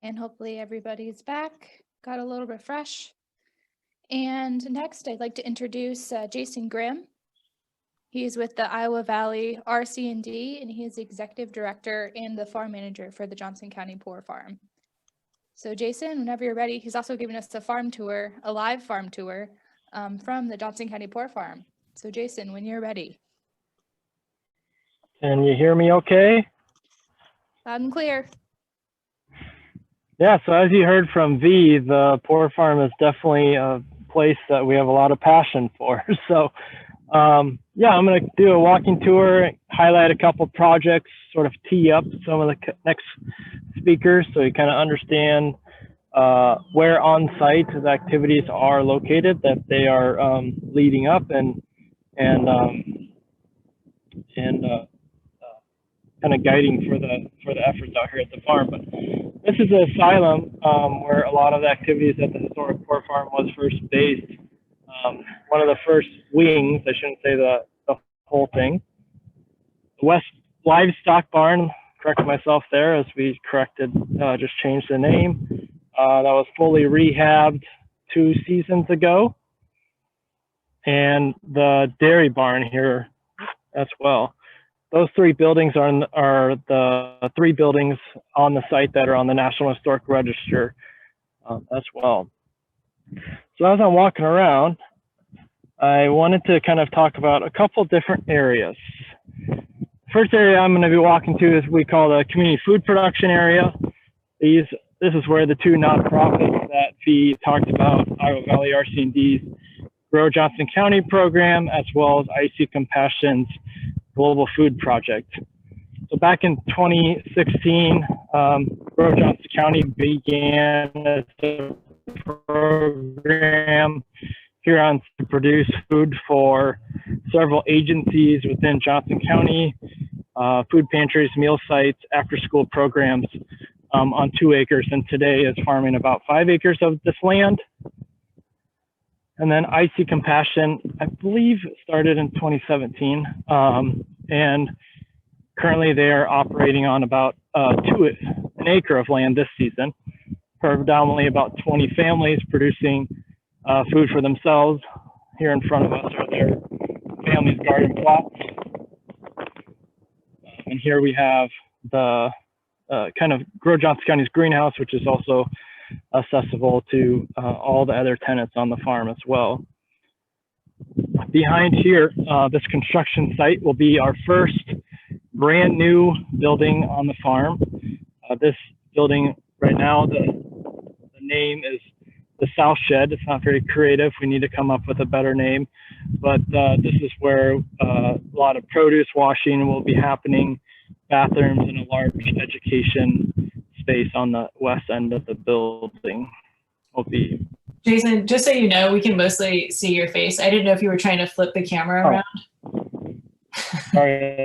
And hopefully everybody's back, got a little refresh. And next, I'd like to introduce Jason Grimm. He is with the Iowa Valley RC&D, and he is the Executive Director and the Farm Manager for the Johnson County Poor Farm. So Jason, whenever you're ready, he's also giving us a farm tour, a live farm tour from the Johnson County Poor Farm. So Jason, when you're ready. Can you hear me okay? Loud and clear. Yeah, so as you heard from V, the Poor Farm is definitely a place that we have a lot of passion for. So yeah, I'm going to do a walking tour, highlight a couple projects, sort of tee up some of the next speakers so you kind of understand where on site the activities are located, that they are leading up and kind of guiding for the efforts out here at the farm. But this is an asylum where a lot of the activities at the historic Poor Farm was first based. One of the first wings, I shouldn't say the whole thing. The West Livestock Barn, correct myself there as we corrected, just changed the name. That was fully rehabbed 2 seasons ago. And the dairy barn here as well. Those 3 buildings are the 3 buildings on the site that are on the National Historic Register as well. So as I'm walking around, I wanted to kind of talk about a couple different areas. First area I'm going to be walking to is we call the community food production area. This is where the 2 nonprofits that V talked about, Iowa Valley RC&D's Grow Johnson County program, as well as IC Compassion's Global Food Project. So back in 2016, Grow Johnson County began a program here on to produce food for several agencies within Johnson County, food pantries, meal sites, after-school programs on 2 acres, and today is farming about 5 acres of this land. And then IC Compassion, I believe, started in 2017, and currently they are operating on about an acre of land this season, predominantly about 20 families producing food for themselves. Here in front of us are their family's garden plots. And here we have the kind of Grow Johnson County's greenhouse, which is also accessible to all the other tenants on the farm as well. Behind here, this construction site will be our first brand new building on the farm. This building right now, the name is the South Shed. It's not very creative. We need to come up with a better name. But this is where a lot of produce washing will be happening, bathrooms, and a large education space on the west end of the building will be. Jason, just so you know, we can mostly see your face. I didn't know if you were trying to flip the camera around. Sorry.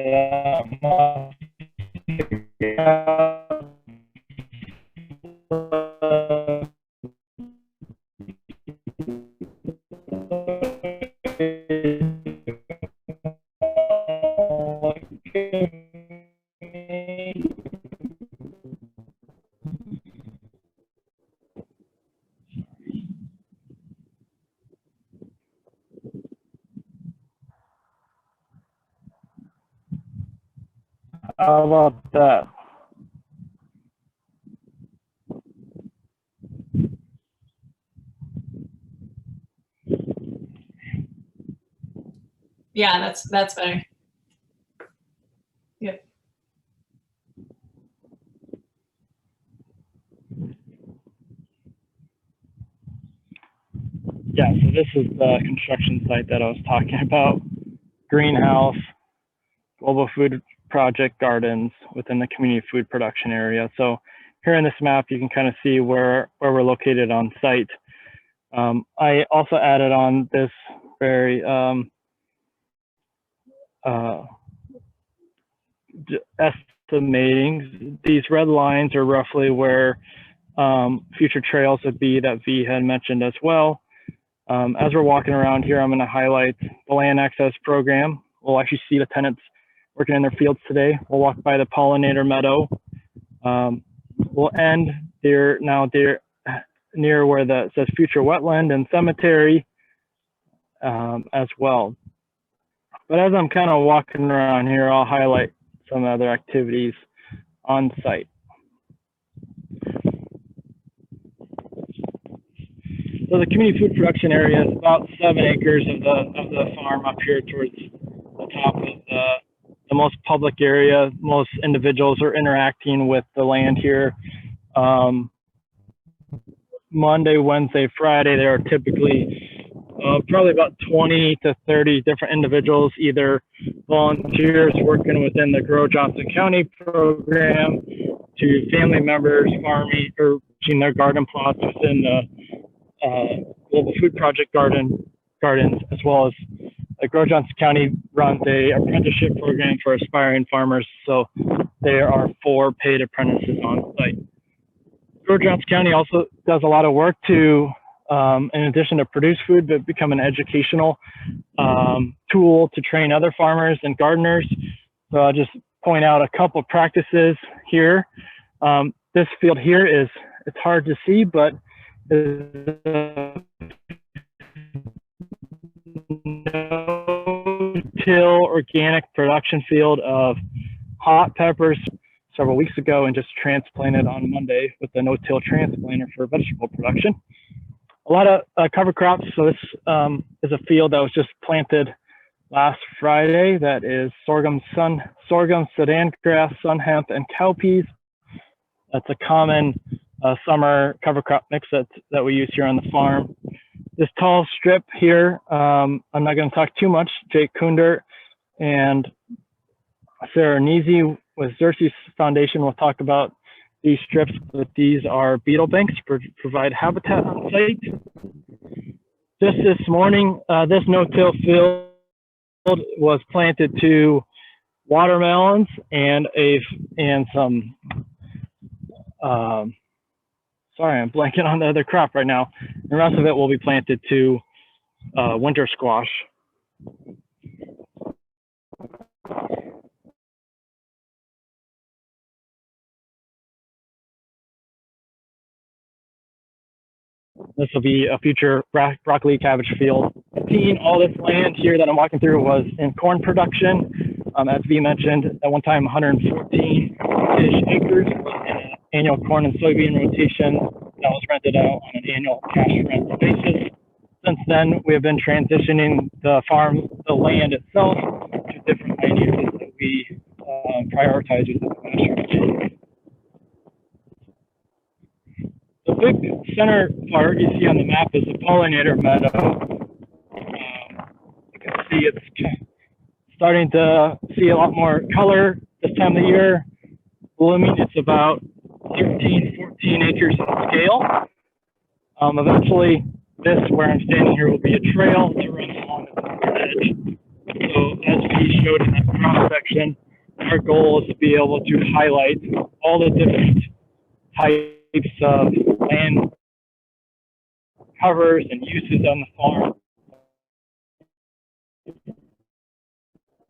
How about that? Yeah, that's better. Yep. Yeah, so this is the construction site that I was talking about. Greenhouse, Global Food Project gardens within the community food production area. So here in this map, you can kind of see where we're located on site. I also added on this very estimating. These red lines are roughly where future trails would be that V had mentioned as well. As we're walking around here, I'm going to highlight the land access program. We'll actually see the tenants working in their fields today. We'll walk by the Pollinator Meadow. will end there now there near where the it says future wetland and cemetery as well. But as I'm kind of walking around here, I'll highlight some other activities on site. So the community food production area is about 7 acres of the farm up here towards the top of the most public area. Most individuals are interacting with the land here. Monday, Wednesday, Friday, there are typically probably about 20 to 30 different individuals, either volunteers working within the Grow Johnson County program, to family members farming or reaching their garden plots within the Global Food Project gardens, as well as Grow Johnson County runs a apprenticeship program for aspiring farmers. So there are 4 paid apprentices on site. Grow Johnson County also does a lot of work to, in addition to produce food, but become an educational tool to train other farmers and gardeners. So I'll just point out a couple of practices here. This field here it's hard to see, but no-till organic production field of hot peppers several weeks ago, and just transplanted on Monday with the no-till transplanter for vegetable production. A lot of cover crops. So this is a field that was just planted last Friday. That is sorghum, Sudan grass, sun hemp, and cowpeas. That's a common summer cover crop mix that we use here on the farm. This tall strip here, I'm not going to talk too much. Jake Kunder and Sarah Neasy with Xerces Foundation will talk about these strips, but these are beetle banks to provide habitat on site. Just this morning, this no-till field was planted to watermelons and some sorry, I'm blanking on the other crop right now. The rest of it will be planted to winter squash. This will be a future broccoli cabbage field. All this land here that I'm walking through was in corn production. As V mentioned, at one time 114-ish acres was in an annual corn and soybean rotation that was rented out on an annual cash rent basis. Since then, we have been transitioning the land itself to different land uses that we prioritize within the pasture. The big center part you see on the map is the Pollinator Meadow. You can see it's starting to see a lot more color this time of the year. Blooming, it's about 13, 14 acres in scale. Eventually, this where I'm standing here will be a trail to run along the northern edge. So as we showed in that cross section, our goal is to be able to highlight all the different types of land covers and uses on the farm.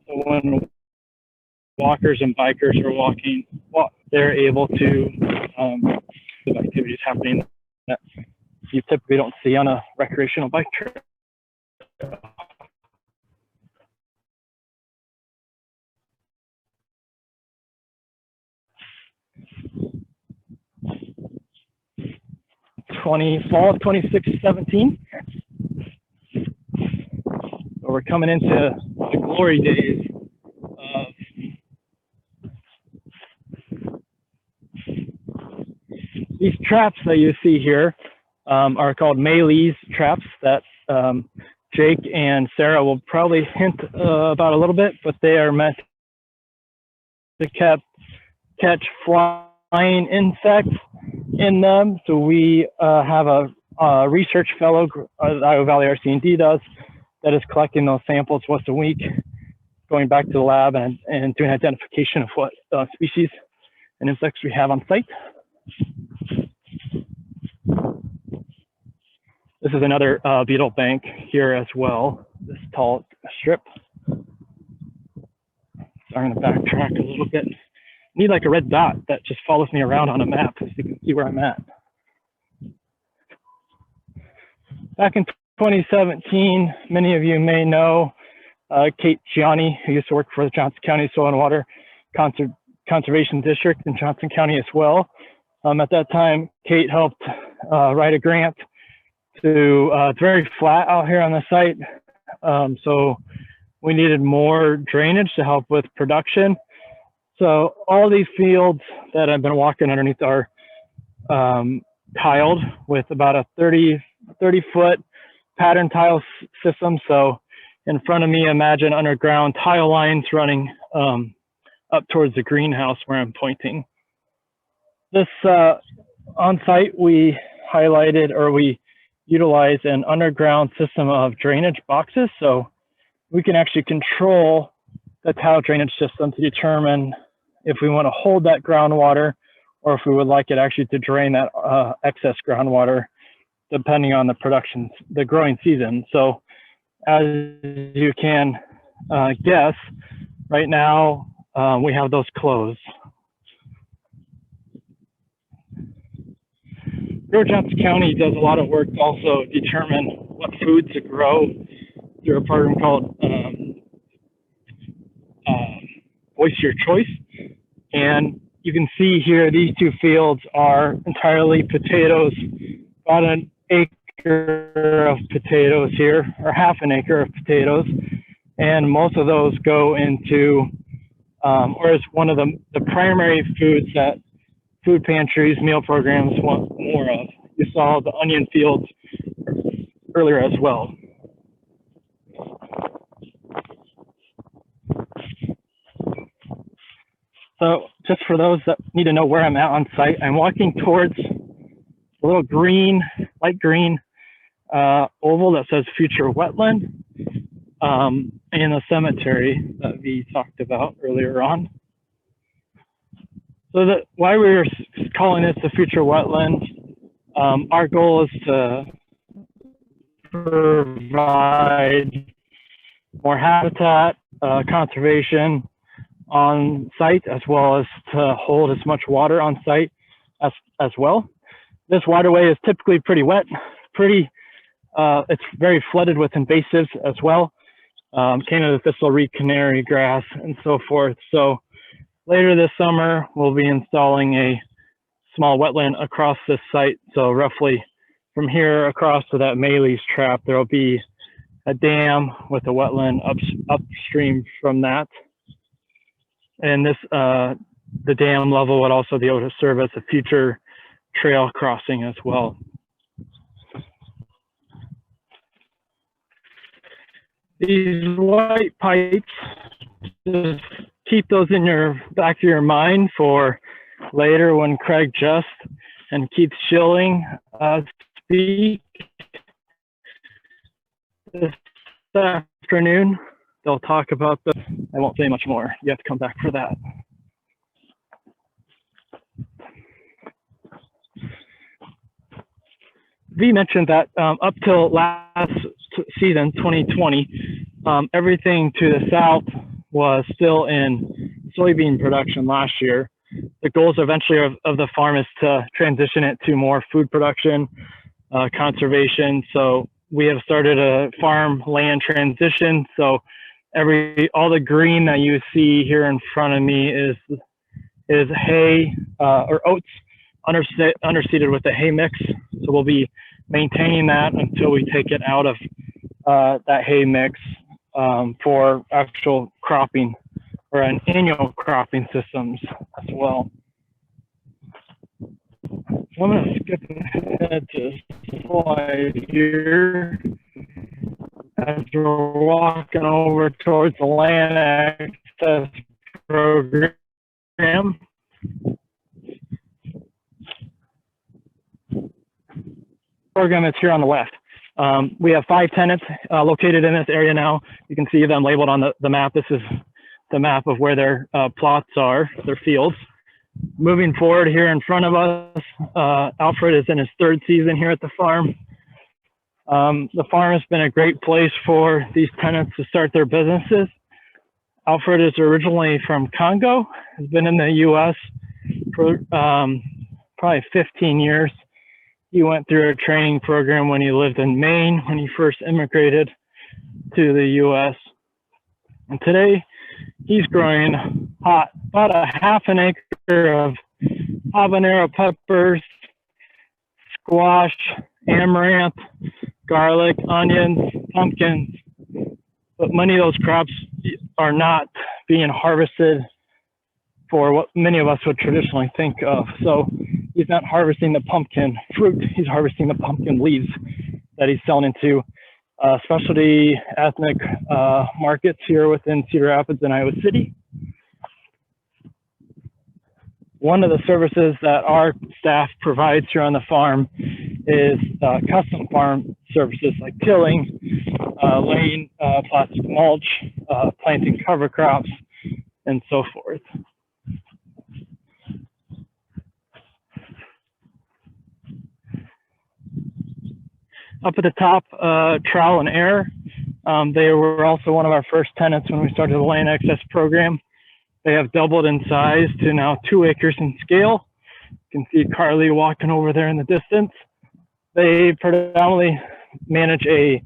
So when walkers and bikers are walking, they're able to have activities happening that you typically don't see on a recreational bike trail. Fall of 2017. So we're coming into the glory days of these traps that you see here. Are called Maylee's traps that Jake and Sarah will probably hint about a little bit, but they are meant to catch flying insects in them. So we have a research fellow, Iowa Valley RC&D does, that is collecting those samples once a week, going back to the lab and doing identification of what species and insects we have on site. This is another beetle bank here as well, this tall strip. Starting to backtrack a little bit. need like a red dot that just follows me around on a map so you can see where I'm at. Back in 2017, many of you may know Kate Gianni, who used to work for the Johnson County Soil and Water Conservation District in Johnson County as well. At that time, Kate helped write a grant to, it's very flat out here on the site. So we needed more drainage to help with production. So all these fields that I've been walking underneath are tiled with about a 30-foot pattern tile system. So in front of me, imagine underground tile lines running up towards the greenhouse where I'm pointing. This on site, we highlighted, or we utilize an underground system of drainage boxes. So we can actually control the tile drainage system to determine if we want to hold that groundwater or if we would like it actually to drain that excess groundwater, depending on the growing season. So as you can guess, right now we have those closed. Johnson County does a lot of work to also determine what foods to grow through a program called Voice Your Choice. And you can see here, these two fields are entirely potatoes, about an acre of potatoes here, or half an acre of potatoes. And most of those go into, or is one of the primary foods that food pantries, meal programs want more of. You saw the onion fields earlier as well. So just for those that need to know where I'm at on site, I'm walking towards a little green, light green oval that says future wetland in the cemetery that we talked about earlier on. So why we were calling this the future wetland, our goal is to provide more habitat, conservation on site, as well as to hold as much water on site as well. This waterway is typically pretty wet, it's very flooded with invasives as well, Canada thistle, reed canary grass, and so forth. So later this summer, we'll be installing a small wetland across this site. So roughly from here across to that Mayleys trap, there will be a dam with a wetland upstream from that. And this, the dam level would also be able to serve as a future trail crossing as well. These white pipes, just keep those in your back of your mind for later when Craig Just and Keith Schilling speak this afternoon. They'll talk about this. I won't say much more. You have to come back for that. V mentioned that up till last season, 2020, everything to the south was still in soybean production last year. The goals eventually of the farm is to transition it to more food production, conservation. So we have started a farmland transition. So all the green that you see here in front of me is hay or oats underseeded with a hay mix. So we'll be maintaining that until we take it out of that hay mix for actual cropping or an annual cropping systems as well. So I'm going to skip ahead to slide here as we're walking over towards the land access program. Program is here on the left. We have 5 tenants located in this area now. You can see them labeled on the map. This is the map of where their plots are, their fields. Moving forward here in front of us, Alfred is in his 3rd season here at the farm. The farm has been a great place for these tenants to start their businesses. Alfred is originally from Congo, has been in the US for probably 15 years. He went through a training program when he lived in Maine when he first immigrated to the US. And today he's growing about a half an acre of habanero peppers, squash, amaranth, garlic, onions, pumpkins. But many of those crops are not being harvested for what many of us would traditionally think of. So he's not harvesting the pumpkin fruit, he's harvesting the pumpkin leaves that he's selling into specialty ethnic markets here within Cedar Rapids and Iowa City. One of the services that our staff provides here on the farm is custom farm services like tilling, laying plastic mulch, planting cover crops, and so forth. Up at the top, Trowel and Air. They were also one of our first tenants when we started the land access program. They have doubled in size to now 2 acres in scale. You can see Carly walking over there in the distance. They predominantly manage a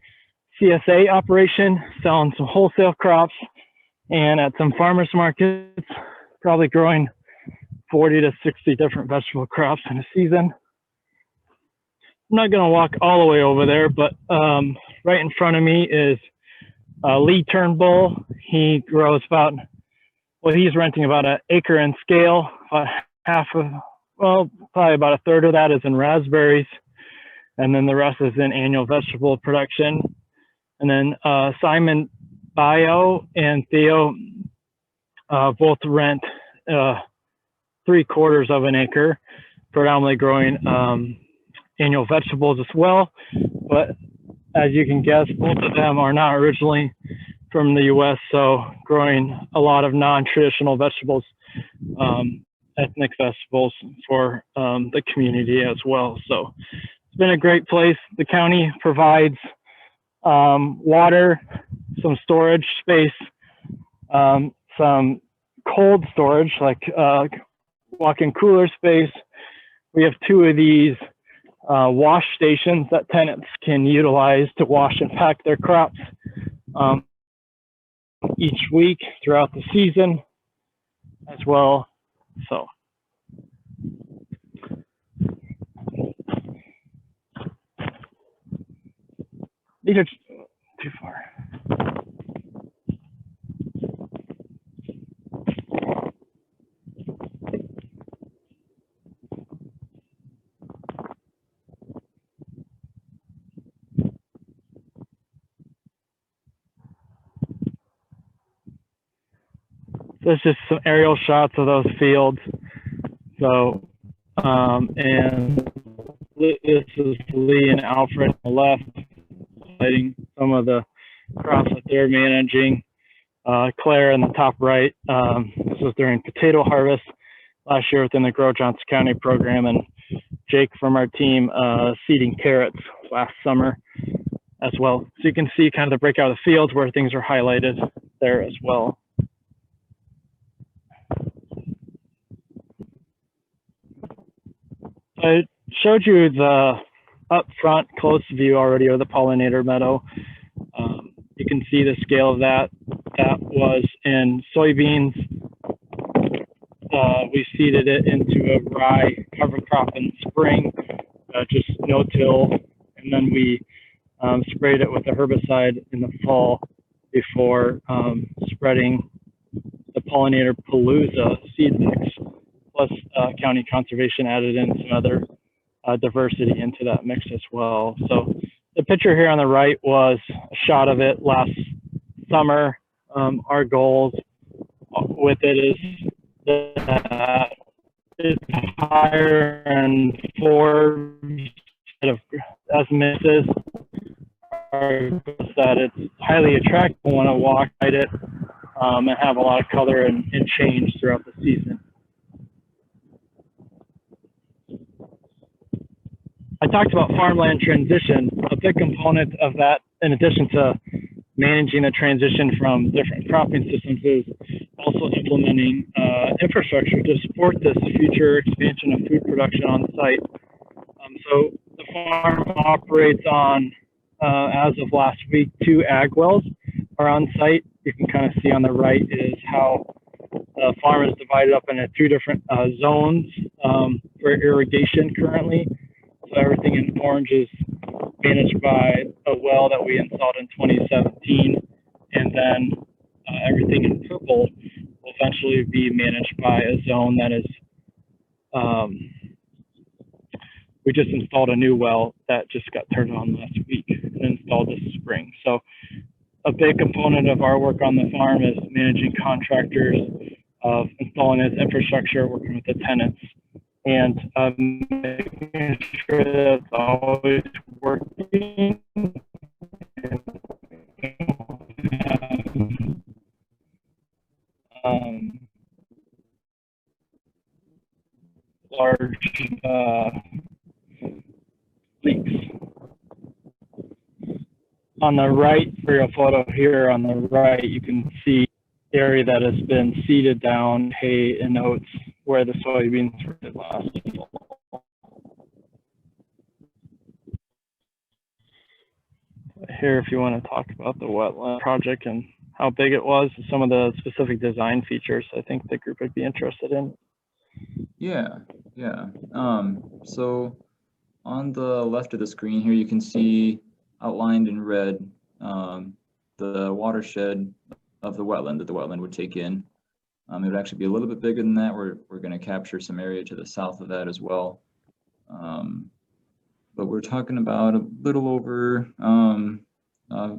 CSA operation, selling some wholesale crops, and at some farmers markets, probably growing 40 to 60 different vegetable crops in a season. I'm not going to walk all the way over there, but right in front of me is Lee Turnbull. He grows about, well, he's renting about an acre in scale. Probably about a third of that is in raspberries. And then the rest is in annual vegetable production. And then Simon Bio and Theo both rent 3/4 of an acre, predominantly growing annual vegetables as well. But as you can guess, both of them are not originally from the US, so growing a lot of non-traditional vegetables, ethnic vegetables for the community as well. So it's been a great place. The county provides water, some storage space, some cold storage like walk-in cooler space. We have 2 of these wash stations that tenants can utilize to wash and pack their crops each week throughout the season as well. So these are too far. There's just some aerial shots of those fields. So, and this is Lee and Alfred on the left, highlighting some of the crops that they're managing. Claire in the top right, this was during potato harvest last year within the Grow Johnson County program, and Jake from our team seeding carrots last summer as well. So you can see kind of the breakout of the fields where things are highlighted there as well. I showed you the up front close view already of the Pollinator Meadow. You can see the scale of that. That was in soybeans. We seeded it into a rye cover crop in spring, just no-till, and then we sprayed it with a herbicide in the fall before spreading the Pollinator Palooza seed mix. Plus, county conservation added in some other diversity into that mix as well. So the picture here on the right was a shot of it last summer. Our goals with it is that it's higher and 4 instead of as misses. That it's highly attractive. We want to walk at it and have a lot of color and change throughout the season. I talked about farmland transition. A big component of that, in addition to managing a transition from different cropping systems is also implementing infrastructure to support this future expansion of food production on site. So the farm operates on, as of last week, 2 ag wells are on site. You can kind of see on the right is how the farm is divided up into 2 different zones for irrigation currently. So everything in orange is managed by a well that we installed in 2017, and then everything in purple will eventually be managed by a zone that is, we just installed a new well that just got turned on last week and installed this spring. So a big component of our work on the farm is managing contractors, of installing its infrastructure, working with the tenants, and making sure that it's always working. Large leaks. On the right, for a photo here on the right, you can see the area that has been seeded down, hay and oats, where the soybeans were last fall. Here, if you want to talk about the Wetland Project and how big it was, some of the specific design features I think the group would be interested in. Yeah. So on the left of the screen here, you can see outlined in red the watershed of the wetland that the wetland would take in. It would actually be a little bit bigger than that. We're going to capture some area to the south of that as well. But we're talking about a little over, oh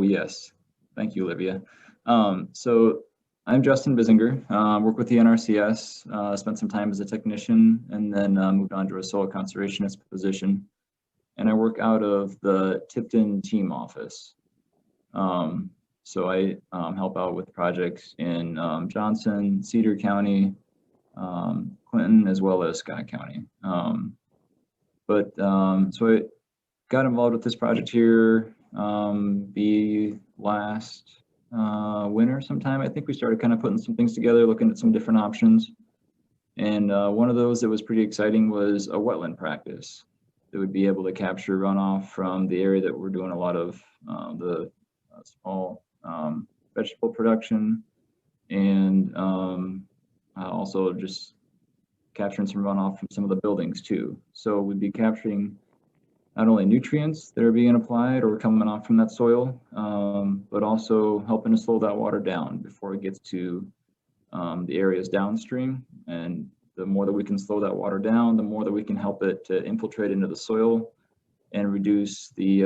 yes, thank you, Olivia. So I'm Justin Bisinger, work with the NRCS, spent some time as a technician and then moved on to a soil conservationist position. And I work out of the Tipton team office. So I help out with projects in Johnson, Cedar County, Clinton, as well as Scott County. So I got involved with this project here the last winter sometime. I think we started kind of putting some things together, looking at some different options. And one of those that was pretty exciting was a wetland practice that would be able to capture runoff from the area that we're doing a lot of the small vegetable production, and also just capturing some runoff from some of the buildings too. So we'd be capturing not only nutrients that are being applied or coming off from that soil, but also helping to slow that water down before it gets to the areas downstream. And the more that we can slow that water down, the more that we can help it to infiltrate into the soil and reduce the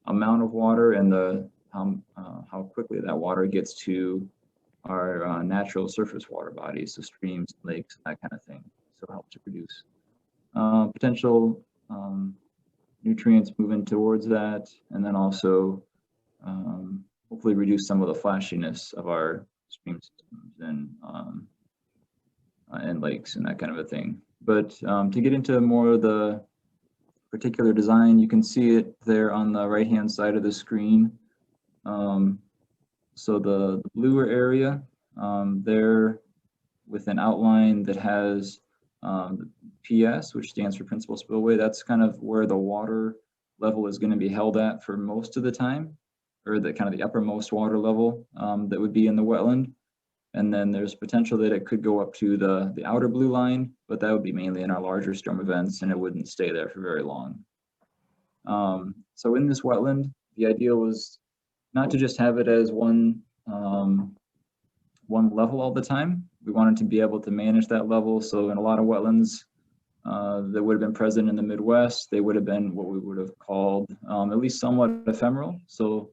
amount of water and the how quickly that water gets to our natural surface water bodies, so streams, lakes, that kind of thing. So it helps to produce potential nutrients moving towards that, and then also hopefully reduce some of the flashiness of our stream systems and lakes and that kind of a thing. But to get into more of the particular design, you can see it there on the right hand side of the screen. So the bluer area there with an outline that has PS, which stands for principal spillway, that's kind of where the water level is going to be held at for most of the time, or the kind of the uppermost water level that would be in the wetland. And then there's potential that it could go up to the outer blue line, but that would be mainly in our larger storm events, and it wouldn't stay there for very long. So in this wetland, the idea was not to just have it as one level all the time. We wanted to be able to manage that level. So in a lot of wetlands that would have been present in the Midwest, they would have been what we would have called at least somewhat ephemeral. So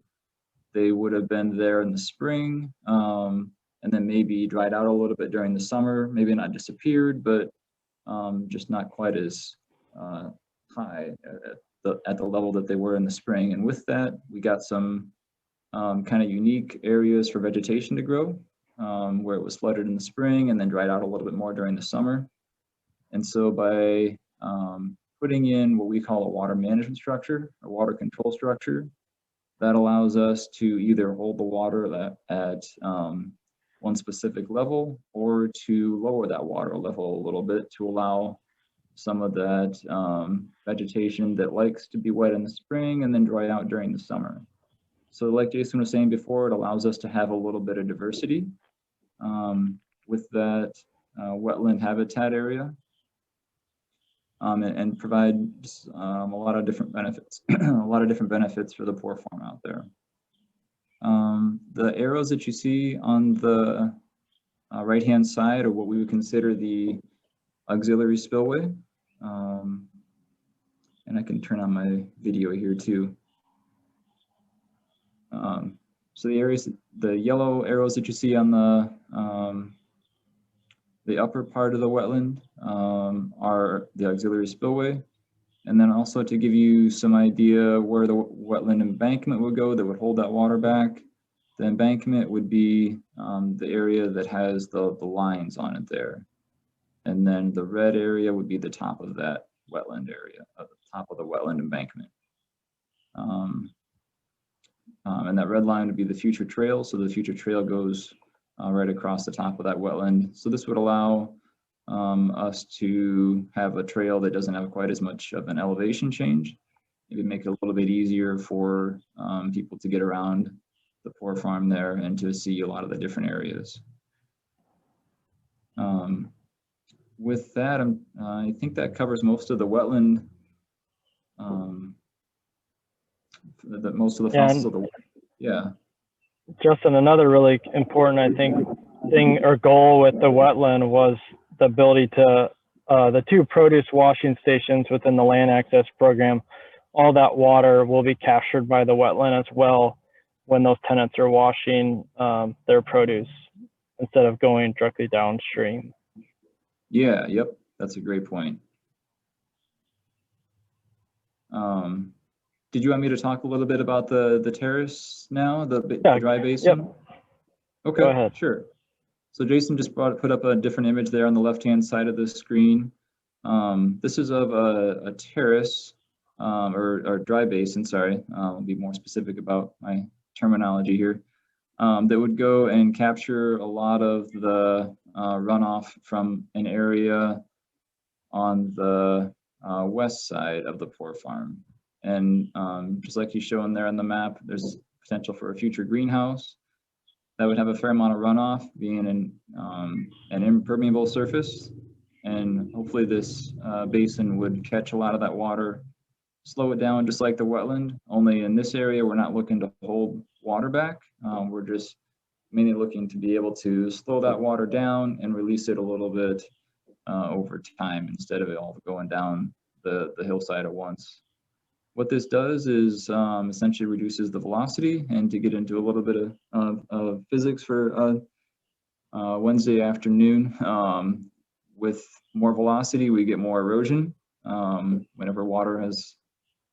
they would have been there in the spring, and then maybe dried out a little bit during the summer, maybe not disappeared, but just not quite as high at the level that they were in the spring. And with that, we got some kind of unique areas for vegetation to grow, where it was flooded in the spring and then dried out a little bit more during the summer. And so by putting in what we call a water management structure, a water control structure, That allows us to either hold the water at one specific level or to lower that water level a little bit to allow some of that vegetation that likes to be wet in the spring and then dry out during the summer. So like Jason was saying before, it allows us to have a little bit of diversity with that wetland habitat area and provide a lot of different benefits, a lot of different benefits for the poor farm out there. The arrows that you see on the right-hand side are what we would consider the auxiliary spillway. And I can turn on my video here too. So the areas, the yellow arrows that you see on the upper part of the wetland are the auxiliary spillway. And then also to give you some idea where the wetland embankment would go that would hold that water back. The embankment would be the area that has the lines on it there. And then the red area would be the top of that wetland area, at the top of the wetland embankment. And that red line would be the future trail. So the future trail goes right across the top of that wetland. So this would allow us to have a trail that doesn't have quite as much of an elevation change. It would make it a little bit easier for people to get around the poor farm there and to see a lot of the different areas. With that, I think that covers most of the wetland, most of the fossils of the, yeah. Justin, another really important, I think, thing or goal with the wetland was the ability to, the 2 produce washing stations within the land access program, all that water will be captured by the wetland as well when those tenants are washing their produce instead of going directly downstream. Yeah, yep, that's a great point. Did you want me to talk a little bit about the terrace now, the dry basin? Yep. Okay, Go ahead. Sure. So Jason just put up a different image there on the left-hand side of the screen. This is of a terrace or dry basin, sorry. I'll be more specific about my terminology here. That would go and capture a lot of the runoff from an area on the west side of the poor farm. And just like he's showing there on the map, there's potential for a future greenhouse that would have a fair amount of runoff, being an impermeable surface. And hopefully this basin would catch a lot of that water, slow it down just like the wetland, only in this area, we're not looking to hold water back. We're just mainly looking to be able to slow that water down and release it a little bit over time instead of it all going down the hillside at once. What this does is essentially reduces the velocity, and to get into a little bit of physics for Wednesday afternoon, with more velocity, we get more erosion. Whenever water has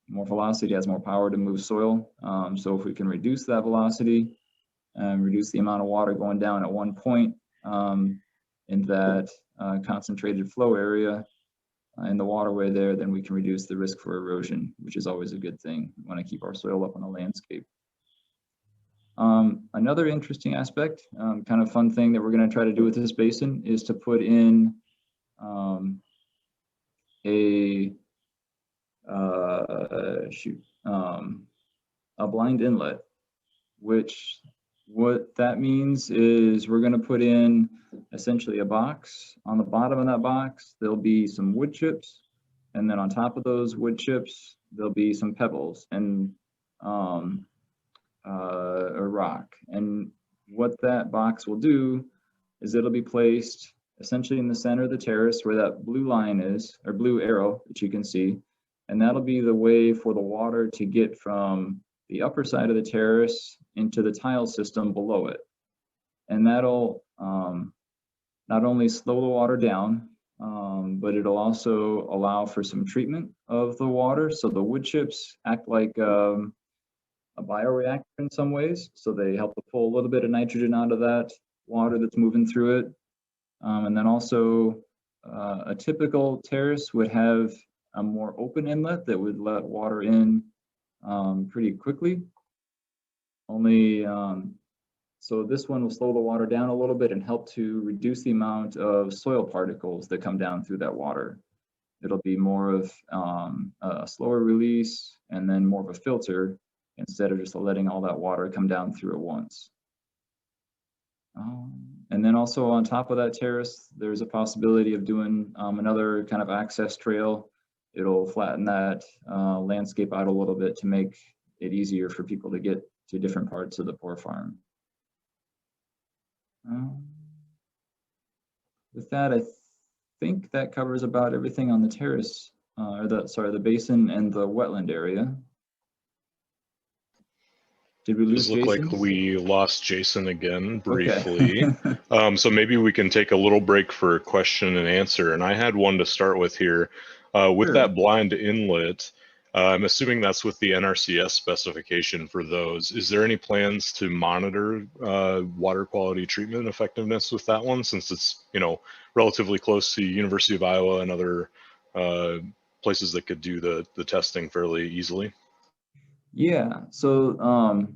more velocity, it has more power to move soil. So if we can reduce that velocity and reduce the amount of water going down at one point in that concentrated flow area, in the waterway there, then we can reduce the risk for erosion, which is always a good thing. We want to keep our soil up on the landscape. Another interesting aspect, kind of fun thing that we're going to try to do with this basin is to put in a blind inlet, which what that means is we're going to put in essentially a box. On the bottom of that box, there'll be some wood chips. And then on top of those wood chips, there'll be some pebbles and a rock. And what that box will do is it'll be placed essentially in the center of the terrace where that blue line is, or blue arrow that you can see. And that'll be the way for the water to get from the upper side of the terrace into the tile system below it. And that'll not only slow the water down, but it'll also allow for some treatment of the water. So the wood chips act like a bioreactor in some ways. So they help to pull a little bit of nitrogen out of that water that's moving through it. And then also a typical terrace would have a more open inlet that would let water in pretty quickly. only, so this one will slow the water down a little bit and help to reduce the amount of soil particles that come down through that water. It'll be more of a slower release and then more of a filter instead of just letting all that water come down through at once. And then also on top of that terrace, there's a possibility of doing another kind of access trail. It'll flatten that landscape out a little bit to make it easier for people to get to different parts of the poor farm. With that, I think that covers about everything on the terrace, or the basin and the wetland area. Did we lose Does look Jason? like we lost Jason again briefly. Okay. So maybe we can take a little break for question and answer. And I had one to start with here. With Sure. that blind inlet, I'm assuming that's with the NRCS specification for those. Is there any plans to monitor water quality treatment effectiveness with that one, since it's, you know, relatively close to University of Iowa and other places that could do the testing fairly easily? Yeah, so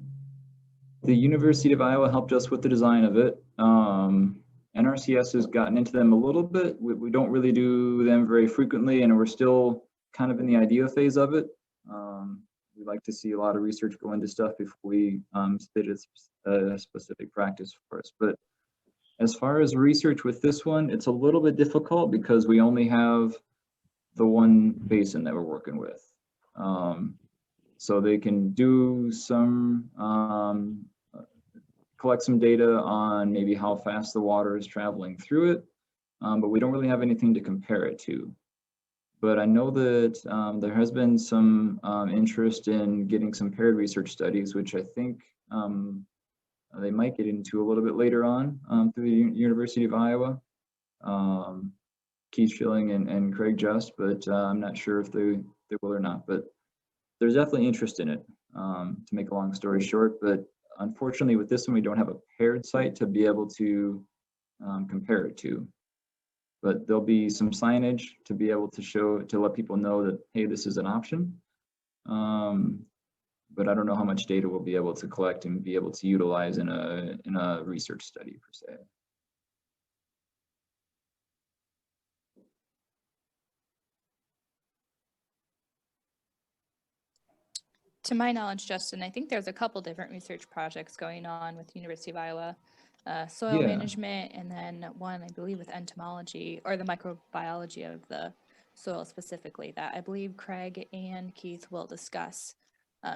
the University of Iowa helped us with the design of it. NRCS has gotten into them a little bit. We don't really do them very frequently, and we're still kind of in the idea phase of it. We like to see a lot of research go into stuff before we spit a specific practice for us. But as far as research with this one, it's a little bit difficult because we only have the one basin that we're working with. So they can do some, collect some data on maybe how fast the water is traveling through it, but we don't really have anything to compare it to. But I know that there has been some interest in getting some paired research studies, which I think they might get into a little bit later on through the University of Iowa. Keith Schilling and Craig Just, but I'm not sure if they will or not. But there's definitely interest in it, to make a long story short. But unfortunately, with this one, we don't have a paired site to be able to compare it to. But there'll be some signage to be able to show, to let people know that, hey, this is an option. But I don't know how much data we'll be able to collect and be able to utilize in a research study per se. To my knowledge, Justin, I think there's a couple different research projects going on with the University of Iowa, soil Yeah. management, and then one, I believe, with entomology or the microbiology of the soil specifically, that I believe Craig and Keith will discuss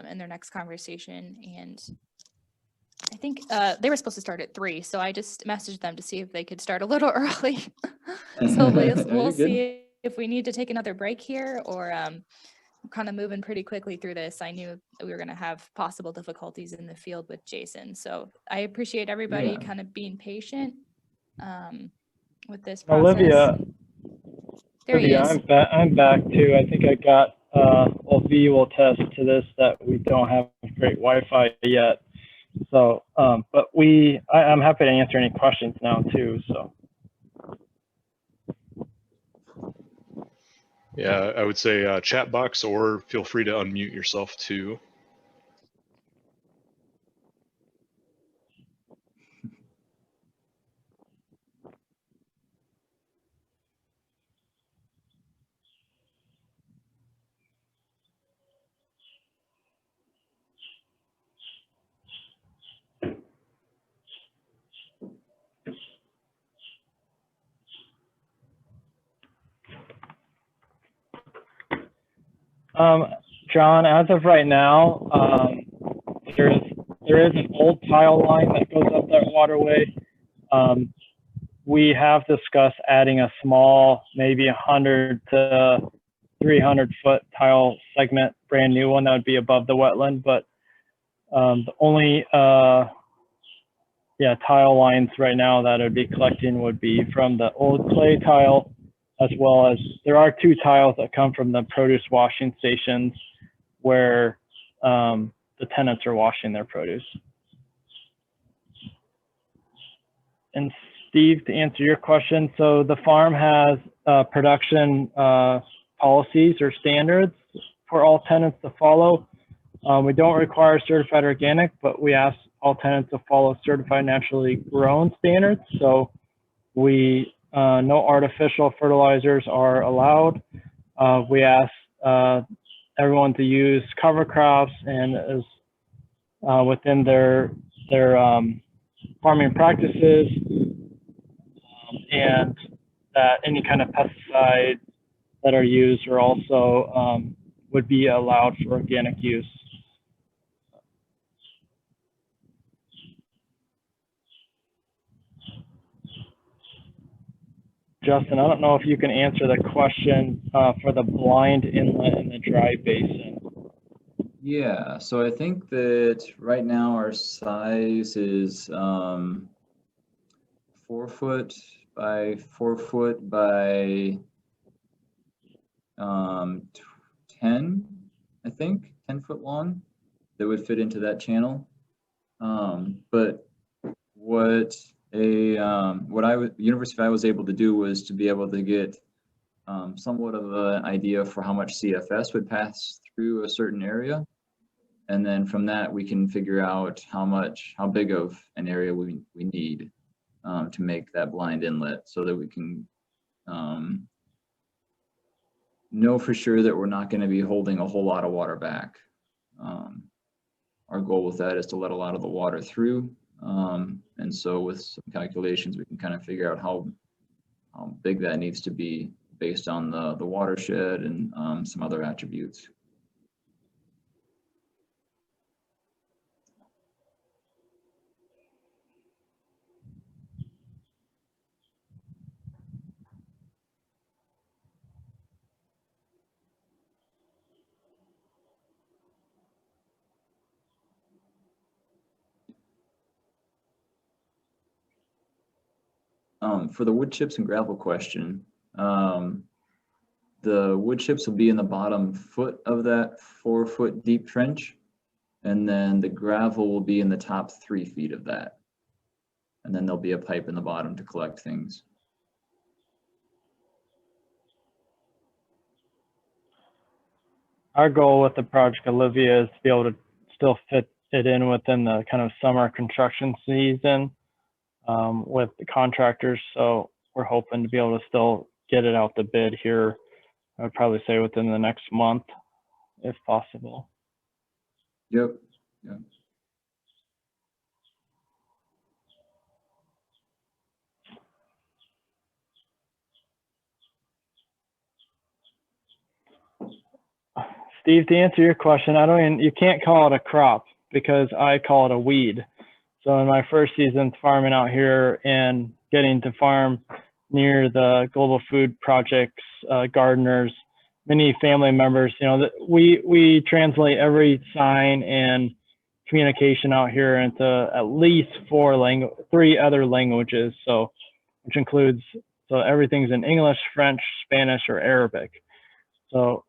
in their next conversation. And I think they were supposed to start at 3, so I just messaged them to see if they could start a little early. So we'll You're good. see if we need to take another break here, or kind of moving pretty quickly through this. I knew we were going to have possible difficulties in the field with Jason, so I appreciate everybody Yeah. kind of being patient with this process. Olivia, There he Olivia, is. I'm back too. I think I got, well, V will attest to this, that we don't have great Wi-Fi yet. So, but I'm happy to answer any questions now too, so. Yeah, I would say chat box, or feel free to unmute yourself too. John, as of right now, there is an old tile line that goes up that waterway. We have discussed adding a small, maybe 100 to 300 foot tile segment, brand new one that would be above the wetland. But the only tile lines right now that would be collecting would be from the old clay tile, as well as there are 2 tiles that come from the produce washing stations where the tenants are washing their produce. And Steve, to answer your question, so the farm has production policies or standards for all tenants to follow. We don't require certified organic, but we ask all tenants to follow certified naturally grown standards. So we, no artificial fertilizers are allowed. We ask everyone to use cover crops and as within their farming practices, and that any kind of pesticides that are used are also would be allowed for organic use. Justin, I don't know if you can answer the question for the blind inlet and the dry basin. Yeah, so I think that right now our size is 4 foot by 4 foot by 10, I think, 10 foot long that would fit into that channel. But what University of Iowa was able to do was to be able to get somewhat of an idea for how much CFS would pass through a certain area. And then from that, we can figure out how big of an area we need to make that blind inlet so that we can know for sure that we're not going to be holding a whole lot of water back. Our goal with that is to let a lot of the water through. And so with some calculations, we can kind of figure out how big that needs to be based on the watershed and some other attributes. For the wood chips and gravel question, the wood chips will be in the bottom foot of that 4 foot deep trench, and then the gravel will be in the top 3 feet of that. And then there'll be a pipe in the bottom to collect things. Our goal with the project, Olivia, is to be able to still fit it in within the kind of summer construction season with the contractors. So we're hoping to be able to still get it out the bid here. I would probably say within the next month, if possible. Yep. Yep. Steve, to answer your question, you can't call it a crop because I call it a weed. So in my first season farming out here and getting to farm near the Global Food Project's gardeners, many family members, we translate every sign and communication out here into at least 3 other languages. So, which includes, everything's in English, French, Spanish, or Arabic. So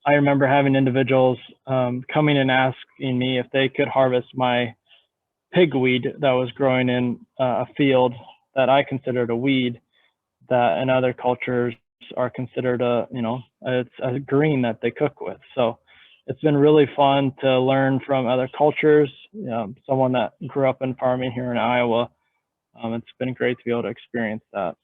I remember having individuals coming and asking me if they could harvest my pigweed that was growing in a field that I considered a weed, that in other cultures are considered it's a green that they cook with. So it's been really fun to learn from other cultures. Someone that grew up in farming here in Iowa, it's been great to be able to experience that.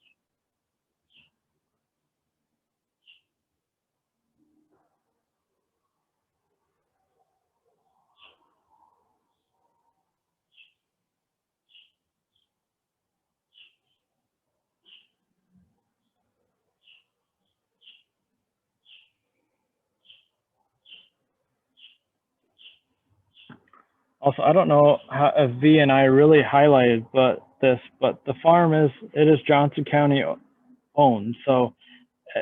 Also, I don't know if V and I really highlighted but the farm is Johnson County owned. So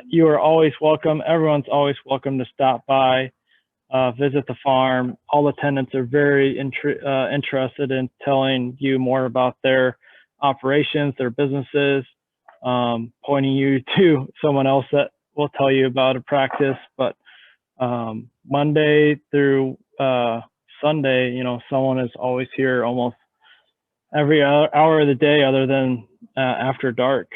you are always welcome. Everyone's always welcome to stop by, visit the farm. All the tenants are very interested in telling you more about their operations, their businesses, pointing you to someone else that will tell you about a practice. But Monday through Sunday, someone is always here almost every hour of the day other than after dark.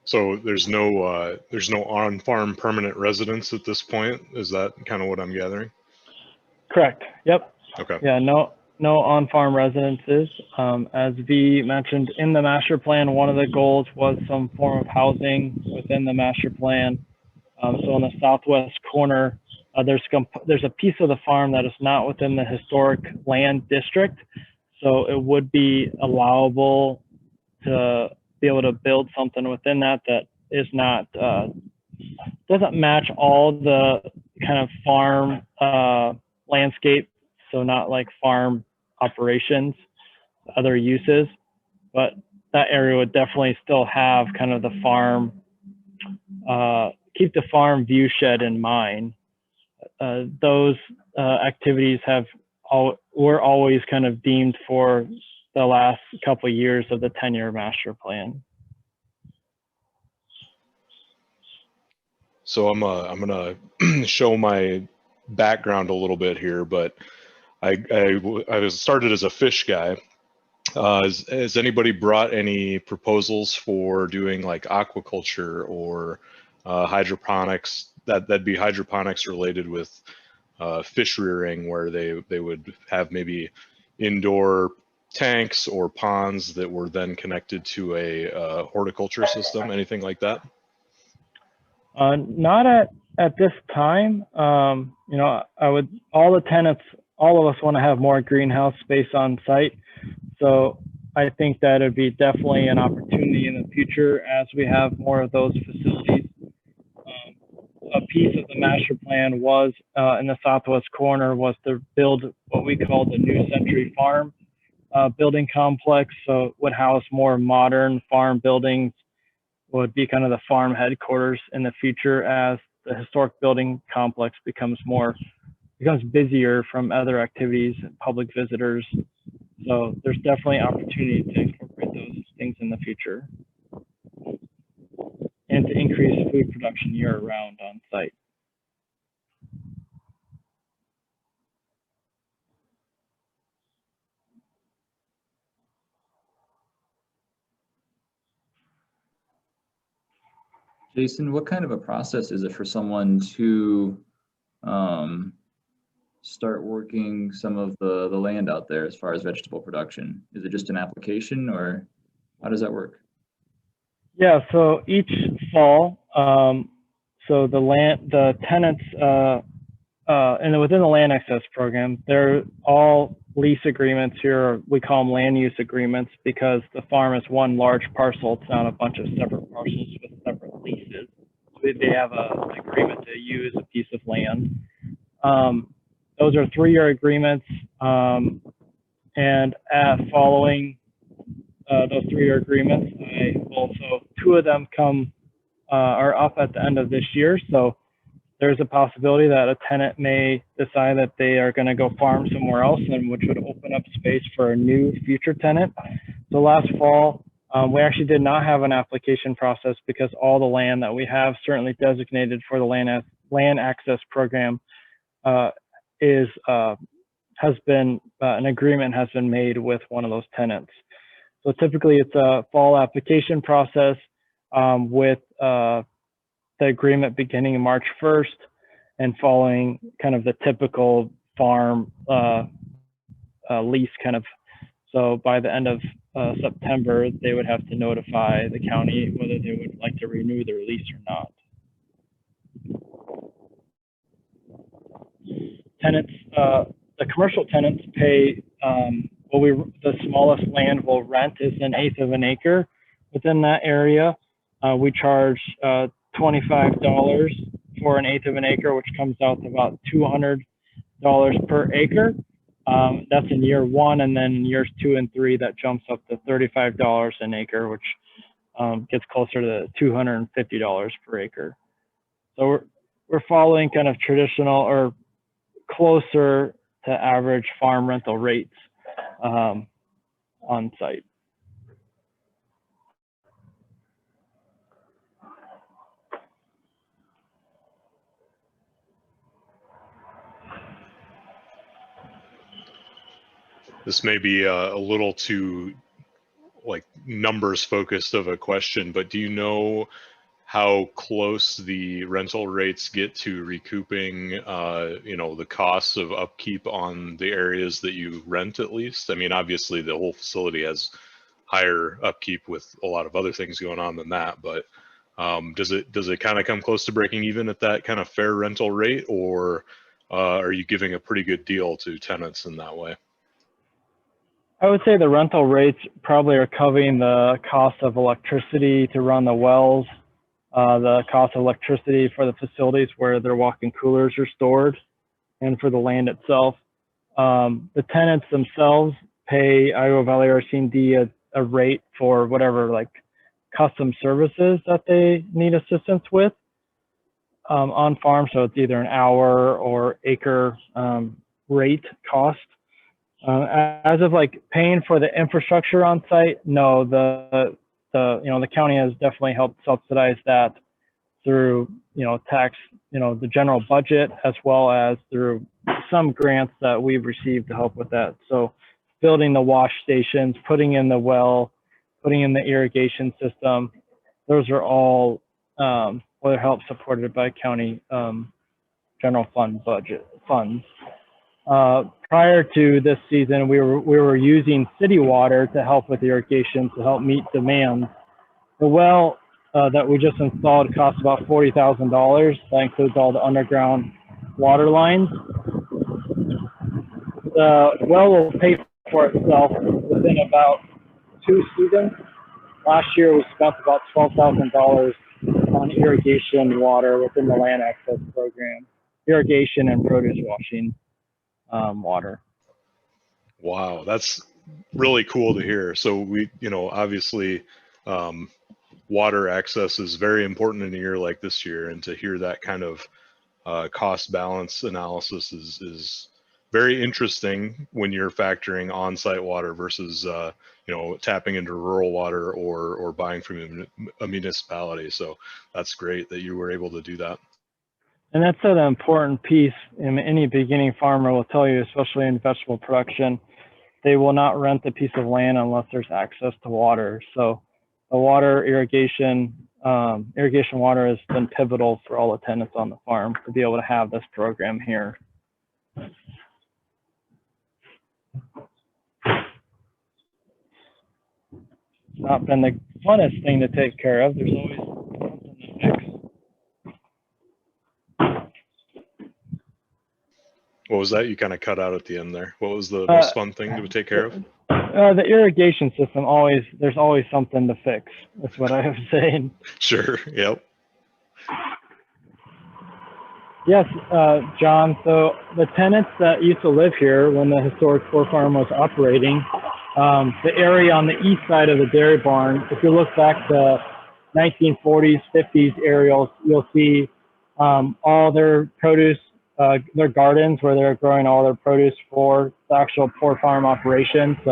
So there's no on-farm permanent residence at this point. Is that kind of what I'm gathering? Correct. Yep. Okay. Yeah. No on-farm residences. As V mentioned in the master plan, one of the goals was some form of housing within the master plan. So on the southwest corner, there's a piece of the farm that is not within the historic land district. So it would be allowable to be able to build something within that is not, doesn't match all the kind of farm landscape. So not like farm operations, other uses, but that area would definitely still have kind of the farm, keep the farm view shed in mind. Those activities were always kind of deemed for the last couple of years of the 10-year master plan. So I'm gonna show my background a little bit here, but I was started as a fish guy. Has anybody brought any proposals for doing like aquaculture or hydroponics? That'd be hydroponics related with fish rearing, where they would have maybe indoor tanks or ponds that were then connected to a horticulture system, anything like that? Not at this time. You know, all of us want to have more greenhouse space on site. So I think that it'd be definitely an opportunity in the future as we have more of those facilities. A piece of the master plan was in the southwest corner was to build what we call the New Century Farm building complex. So it would house more modern farm buildings, would be kind of the farm headquarters in the future as the historic building complex becomes busier from other activities and public visitors. So there's definitely opportunity to incorporate those things in the future and to increase food production year round on site. Jason, what kind of a process is it for someone to start working some of the land out there as far as vegetable production? Is it just an application, or how does that work? Yeah, so each fall, so the tenants, and within the land access program, they're all lease agreements here. We call them land use agreements because the farm is one large parcel. It's not a bunch of separate parcels with separate leases. So they have an agreement to use a piece of land. Those are 3-year agreements, and following those 3-year agreements, also 2 of them are up at the end of this year. So there's a possibility that a tenant may decide that they are going to go farm somewhere else, and which would open up space for a new future tenant. So last fall, we actually did not have an application process because all the land that we have certainly designated for the land access program an agreement has been made with one of those tenants. So typically it's a fall application process with the agreement beginning March 1st and following kind of the typical farm lease kind of. So by the end of September, they would have to notify the county whether they would like to renew their lease or not. Tenants, the commercial tenants pay, the smallest land we'll rent is 1/8 of an acre. Within that area, we charge $25 for 1/8 of an acre, which comes out to about $200 per acre. That's in year 1, and then in years 2 and 3, that jumps up to $35 an acre, which gets closer to $250 per acre. So we're following kind of traditional or closer to average farm rental rates on site. This may be a little too like numbers focused of a question, but do you know how close the rental rates get to recouping, the costs of upkeep on the areas that you rent at least? I mean, obviously the whole facility has higher upkeep with a lot of other things going on than that, but does it kind of come close to breaking even at that kind of fair rental rate, or are you giving a pretty good deal to tenants in that way? I would say the rental rates probably are covering the cost of electricity to run the wells, the cost of electricity for the facilities where their walk-in coolers are stored, and for the land itself. The tenants themselves pay Iowa Valley RC&D a rate for whatever like custom services that they need assistance with on farm. So it's either an hour or acre rate cost. As of like paying for the infrastructure on site, no, the county has definitely helped subsidize that through, tax, the general budget, as well as through some grants that we've received to help with that. So building the wash stations, putting in the well, putting in the irrigation system, those are all with help supported by county general fund budget funds. Prior to this season, we were using city water to help with irrigation to help meet demand. The well that we just installed cost about $40,000. That includes all the underground water lines. The well will pay for itself within about 2 seasons. Last year, we spent about $12,000 on irrigation water within the land access program, irrigation and produce washing water. Wow, that's really cool to hear. So we, obviously water access is very important in a year like this year, and to hear that kind of cost balance analysis is very interesting when you're factoring on-site water versus tapping into rural water or buying from a municipality. So that's great that you were able to do that. And that's an important piece. And any beginning farmer will tell you, especially in vegetable production, they will not rent a piece of land unless there's access to water. So the water irrigation water has been pivotal for all the tenants on the farm to be able to have this program here. It's not been the funnest thing to take care of. There's always something to fix. What was that? You kind of cut out at the end there. What was the most fun thing to take care of? The irrigation system, there's always something to fix. That's what I was saying. Sure, yep. Yes, John, so the tenants that used to live here when the historic Core Farm was operating, the area on the east side of the dairy barn, if you look back to 1940s, 50s aerials, you'll see all their produce, their gardens where they're growing all their produce for the actual Core Farm operation. So